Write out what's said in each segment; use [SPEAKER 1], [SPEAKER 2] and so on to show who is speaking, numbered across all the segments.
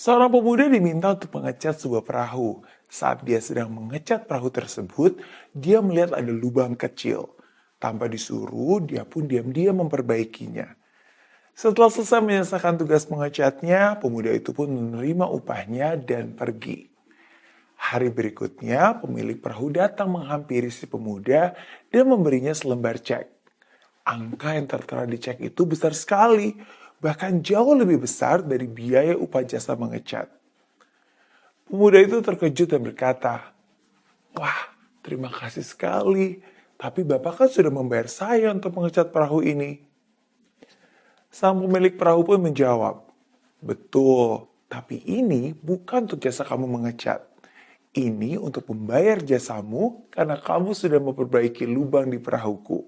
[SPEAKER 1] Seorang pemuda diminta untuk mengecat sebuah perahu. Saat dia sedang mengecat perahu tersebut, dia melihat ada lubang kecil. Tanpa disuruh, dia pun diam-diam memperbaikinya. Setelah selesai menyelesaikan tugas mengecatnya, pemuda itu pun menerima upahnya dan pergi. Hari berikutnya, pemilik perahu datang menghampiri si pemuda dan memberinya selembar cek. Angka yang tertera di cek itu besar sekali, bahkan jauh lebih besar dari biaya upah jasa mengecat. Pemuda itu terkejut dan berkata, "Wah, terima kasih sekali, tapi Bapak kan sudah membayar saya untuk mengecat perahu ini." Sang pemilik perahu pun menjawab, "Betul, tapi ini bukan untuk jasa kamu mengecat. Ini untuk membayar jasamu karena kamu sudah memperbaiki lubang di perahuku."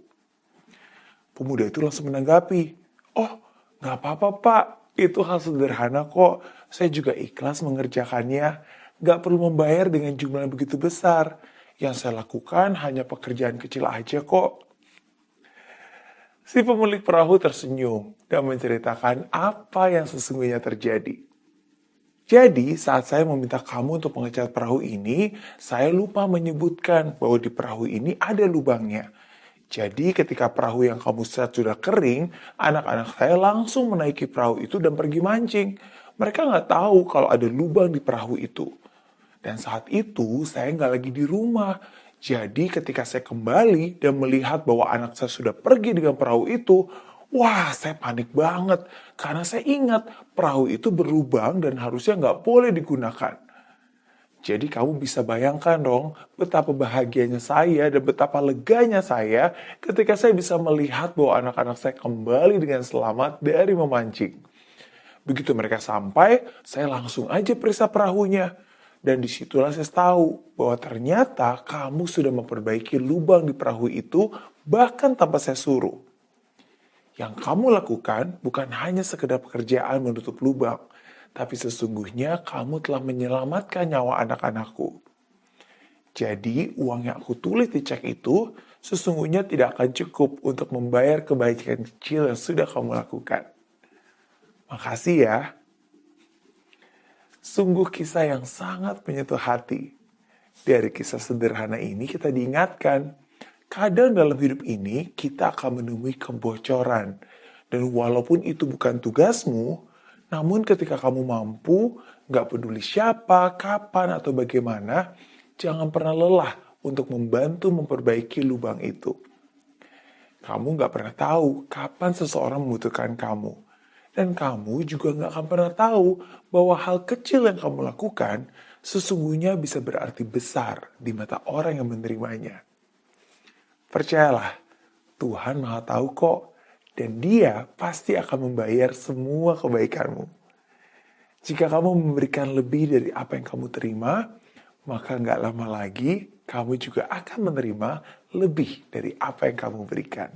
[SPEAKER 1] Pemuda itu langsung menanggapi, "Oh, nggak apa-apa Pak, itu hal sederhana kok. Saya juga ikhlas mengerjakannya. Nggak perlu membayar dengan jumlah yang begitu besar. Yang saya lakukan hanya pekerjaan kecil aja kok." Si pemilik perahu tersenyum dan menceritakan apa yang sesungguhnya terjadi. "Jadi, saat saya meminta kamu untuk mengecat perahu ini, saya lupa menyebutkan bahwa di perahu ini ada lubangnya. Jadi ketika perahu yang kamu cat sudah kering, anak-anak saya langsung menaiki perahu itu dan pergi mancing. Mereka nggak tahu kalau ada lubang di perahu itu. Dan saat itu saya nggak lagi di rumah. Jadi ketika saya kembali dan melihat bahwa anak saya sudah pergi dengan perahu itu, wah saya panik banget. Karena saya ingat perahu itu berlubang dan harusnya nggak boleh digunakan. Jadi kamu bisa bayangkan dong betapa bahagianya saya dan betapa leganya saya ketika saya bisa melihat bahwa anak-anak saya kembali dengan selamat dari memancing. Begitu mereka sampai, saya langsung aja periksa perahunya. Dan disitulah saya tahu bahwa ternyata kamu sudah memperbaiki lubang di perahu itu bahkan tanpa saya suruh. Yang kamu lakukan bukan hanya sekedar pekerjaan menutup lubang, tapi sesungguhnya kamu telah menyelamatkan nyawa anak-anakku. Jadi uang yang aku tulis di cek itu sesungguhnya tidak akan cukup untuk membayar kebaikan kecil yang sudah kamu lakukan. Makasih ya. Sungguh kisah yang sangat menyentuh hati. Dari kisah sederhana ini kita diingatkan, kadang dalam hidup ini kita akan menemui kebocoran. Dan walaupun itu bukan tugasmu, namun ketika kamu mampu, gak peduli siapa, kapan, atau bagaimana, jangan pernah lelah untuk membantu memperbaiki lubang itu. Kamu gak pernah tahu kapan seseorang membutuhkan kamu. Dan kamu juga gak akan pernah tahu bahwa hal kecil yang kamu lakukan sesungguhnya bisa berarti besar di mata orang yang menerimanya. Percayalah, Tuhan Maha Tahu kok, dan Dia pasti akan membayar semua kebaikanmu. Jika kamu memberikan lebih dari apa yang kamu terima, maka gak lama lagi kamu juga akan menerima lebih dari apa yang kamu berikan.